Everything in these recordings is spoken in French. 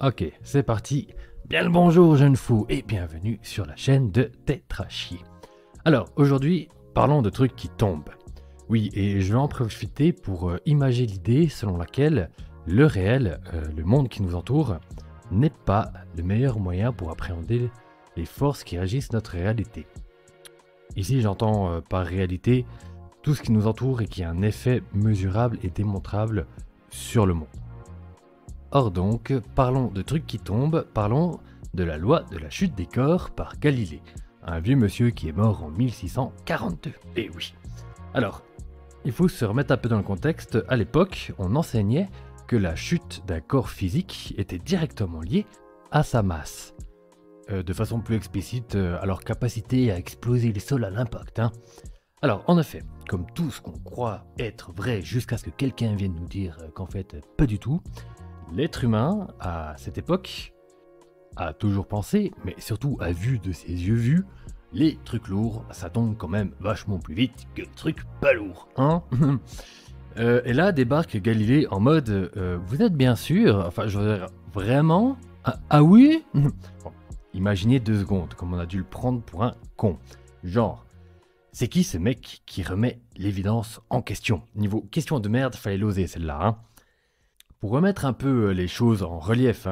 Ok, c'est parti. Bien le bonjour jeune fou et bienvenue sur la chaîne de Tétrachier. Alors aujourd'hui, parlons de trucs qui tombent. Oui, et je vais en profiter pour imager l'idée selon laquelle le réel, le monde qui nous entoure, n'est pas le meilleur moyen pour appréhender les forces qui régissent notre réalité. Ici j'entends par réalité tout ce qui nous entoure et qui a un effet mesurable et démontrable sur le monde. Or donc, parlons de trucs qui tombent, parlons de la loi de la chute des corps par Galilée, un vieux monsieur qui est mort en 1642. Et oui. Alors, il faut se remettre un peu dans le contexte, à l'époque, on enseignait que la chute d'un corps physique était directement liée à sa masse. De façon plus explicite, à leur capacité à exploser les sols à l'impact. Alors, en effet, comme tout ce qu'on croit être vrai jusqu'à ce que quelqu'un vienne nous dire qu'en fait, pas du tout, l'être humain, à cette époque, a toujours pensé, mais surtout a vu de ses yeux vus, les trucs lourds, ça tombe quand même vachement plus vite que les trucs pas lourds, hein. Et là débarque Galilée en mode, vous êtes bien sûr, enfin je veux dire, vraiment ah oui. Bon, imaginez 2 secondes, comme on a dû le prendre pour un con. Genre, c'est qui ce mec qui remet l'évidence en question? Niveau question de merde, fallait l'oser celle-là, hein. Pour remettre un peu les choses en relief,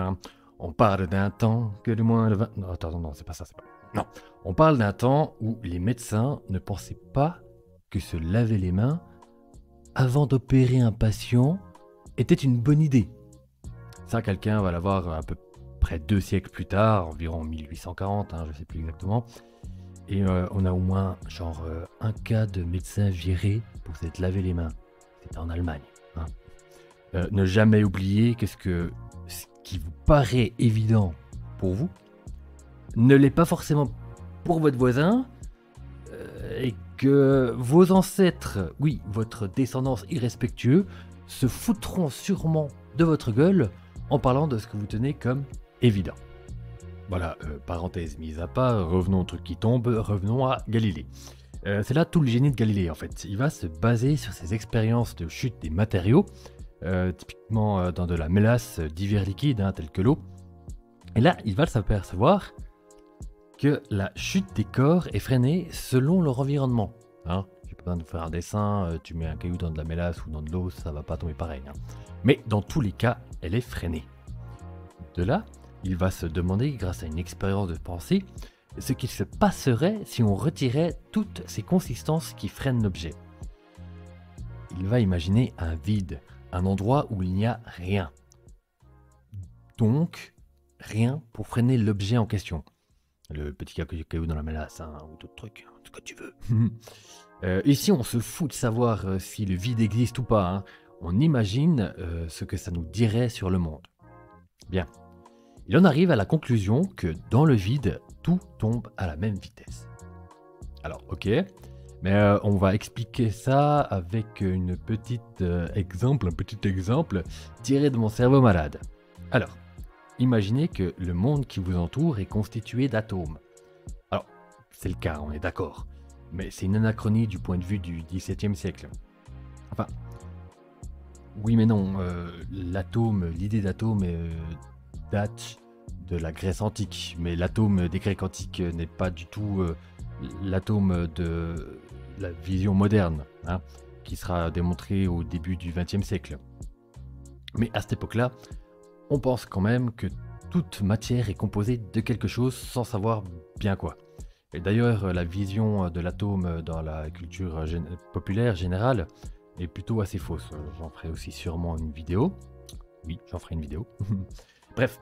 on parle d'un temps que de moins de 20... Non, attends, non, c'est pas ça, c'est pas... Non, on parle d'un temps où les médecins ne pensaient pas que se laver les mains avant d'opérer un patient était une bonne idée. Ça, quelqu'un va l'avoir à peu près 2 siècles plus tard, environ 1840, je sais plus exactement. Et on a au moins genre un cas de médecin viré pour s'être lavé les mains. C'était en Allemagne. Ne jamais oublier que ce qui vous paraît évident pour vous ne l'est pas forcément pour votre voisin, et que vos ancêtres, oui, votre descendance irrespectueux, se foutront sûrement de votre gueule en parlant de ce que vous tenez comme évident. Voilà, parenthèse mise à part, revenons au truc qui tombe, revenons à Galilée. C'est là tout le génie de Galilée en fait. Il va se baser sur ses expériences de chute des matériaux, typiquement dans de la mélasse divers liquides, tels que l'eau. Et là, il va s'apercevoir que la chute des corps est freinée selon leur environnement. J'ai pas besoin de faire un dessin, tu mets un caillou dans de la mélasse ou dans de l'eau, ça va pas tomber pareil. Mais dans tous les cas, elle est freinée. De là, il va se demander, grâce à une expérience de pensée, ce qu'il se passerait si on retirait toutes ces consistances qui freinent l'objet. Il va imaginer un vide, un endroit où il n'y a rien. Donc, rien pour freiner l'objet en question. Le petit caillou dans la mélasse, ou d'autres trucs, ce que tu veux. Ici, on se fout de savoir si le vide existe ou pas. On imagine ce que ça nous dirait sur le monde. Bien. Il en arrive à la conclusion que dans le vide, tout tombe à la même vitesse. Alors, ok, mais on va expliquer ça avec un petit exemple tiré de mon cerveau malade. Alors, imaginez que le monde qui vous entoure est constitué d'atomes. Alors, c'est le cas, on est d'accord, mais c'est une anachronie du point de vue du XVIIe siècle. Enfin, oui mais non, l'idée d'atome date de la Grèce antique, mais l'atome des Grecs antiques n'est pas du tout l'atome de la vision moderne, qui sera démontrée au début du XXe siècle. Mais à cette époque-là, on pense quand même que toute matière est composée de quelque chose sans savoir bien quoi. Et d'ailleurs, la vision de l'atome dans la culture populaire générale est plutôt assez fausse. J'en ferai aussi sûrement une vidéo. Oui, j'en ferai une vidéo. Bref,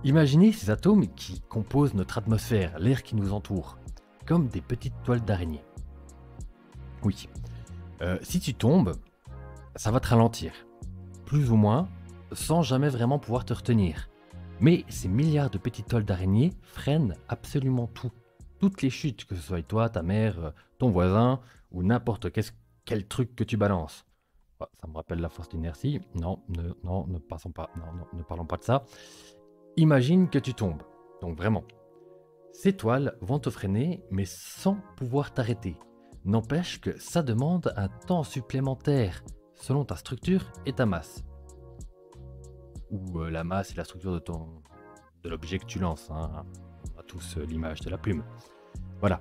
imaginez ces atomes qui composent notre atmosphère, l'air qui nous entoure, comme des petites toiles d'araignée. Oui, si tu tombes, ça va te ralentir, plus ou moins, sans jamais vraiment pouvoir te retenir. Mais ces milliards de petites toiles d'araignée freinent absolument tout. Toutes les chutes, que ce soit toi, ta mère, ton voisin, ou n'importe quel truc que tu balances. Ça me rappelle la force d'inertie. Non, ne parlons pas de ça. Imagine que tu tombes. Donc vraiment. Ces toiles vont te freiner, mais sans pouvoir t'arrêter. N'empêche que ça demande un temps supplémentaire, selon ta structure et ta masse. Ou la masse et la structure de ton de l'objet que tu lances, hein. On a tous l'image de la plume. Voilà.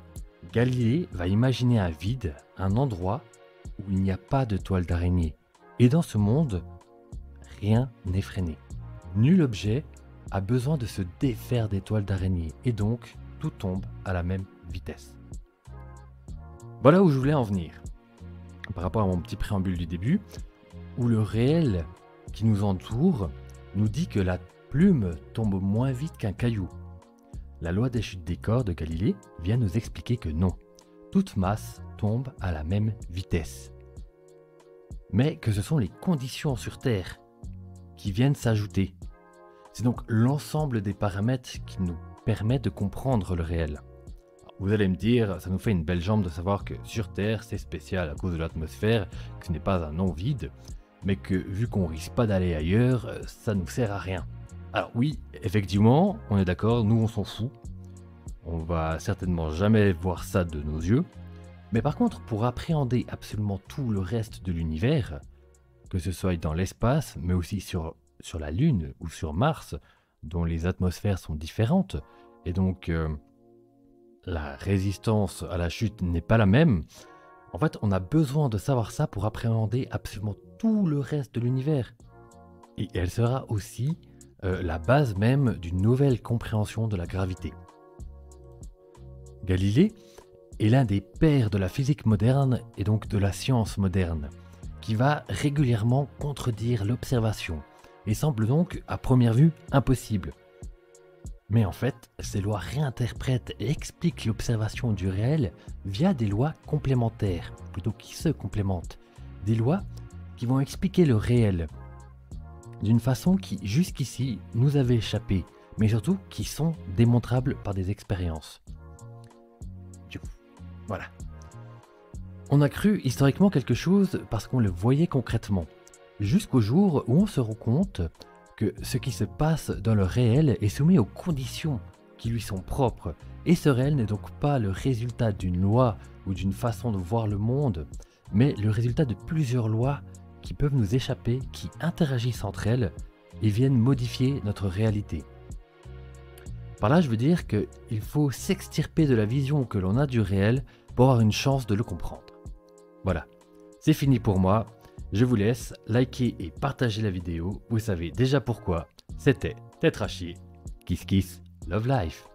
Galilée va imaginer un vide, un endroit où il n'y a pas de toile d'araignée. Et dans ce monde, rien n'est freiné. Nul objet a besoin de se défaire des toiles d'araignée et donc tout tombe à la même vitesse. Voilà où je voulais en venir. Par rapport à mon petit préambule du début, où le réel qui nous entoure nous dit que la plume tombe moins vite qu'un caillou. La loi des chutes des corps de Galilée vient nous expliquer que non, toute masse tombe à la même vitesse. Mais que ce sont les conditions sur Terre qui viennent s'ajouter. C'est donc l'ensemble des paramètres qui nous permet de comprendre le réel. Vous allez me dire, ça nous fait une belle jambe de savoir que sur Terre, c'est spécial à cause de l'atmosphère, que ce n'est pas un non-vide, mais que vu qu'on risque pas d'aller ailleurs, ça nous sert à rien. Alors oui, effectivement, on est d'accord, nous on s'en fout. On va certainement jamais voir ça de nos yeux. Mais par contre, pour appréhender absolument tout le reste de l'univers, que ce soit dans l'espace, mais aussi sur la Lune ou sur Mars, dont les atmosphères sont différentes, et donc la résistance à la chute n'est pas la même, en fait, on a besoin de savoir ça pour appréhender absolument tout le reste de l'univers. Et elle sera aussi la base même d'une nouvelle compréhension de la gravité. Galilée est l'un des pères de la physique moderne et donc de la science moderne, qui va régulièrement contredire l'observation et semble donc à première vue impossible. Mais en fait, ces lois réinterprètent et expliquent l'observation du réel via des lois complémentaires, plutôt qui se complémentent. Des lois qui vont expliquer le réel d'une façon qui, jusqu'ici, nous avait échappé, mais surtout qui sont démontrables par des expériences. Voilà. On a cru historiquement quelque chose parce qu'on le voyait concrètement, jusqu'au jour où on se rend compte que ce qui se passe dans le réel est soumis aux conditions qui lui sont propres, et ce réel n'est donc pas le résultat d'une loi ou d'une façon de voir le monde, mais le résultat de plusieurs lois qui peuvent nous échapper, qui interagissent entre elles et viennent modifier notre réalité. Par là, je veux dire qu'il faut s'extirper de la vision que l'on a du réel pour avoir une chance de le comprendre. Voilà, c'est fini pour moi. Je vous laisse, liker et partager la vidéo. Vous savez déjà pourquoi. C'était Tétrachie. Kiss kiss, love life.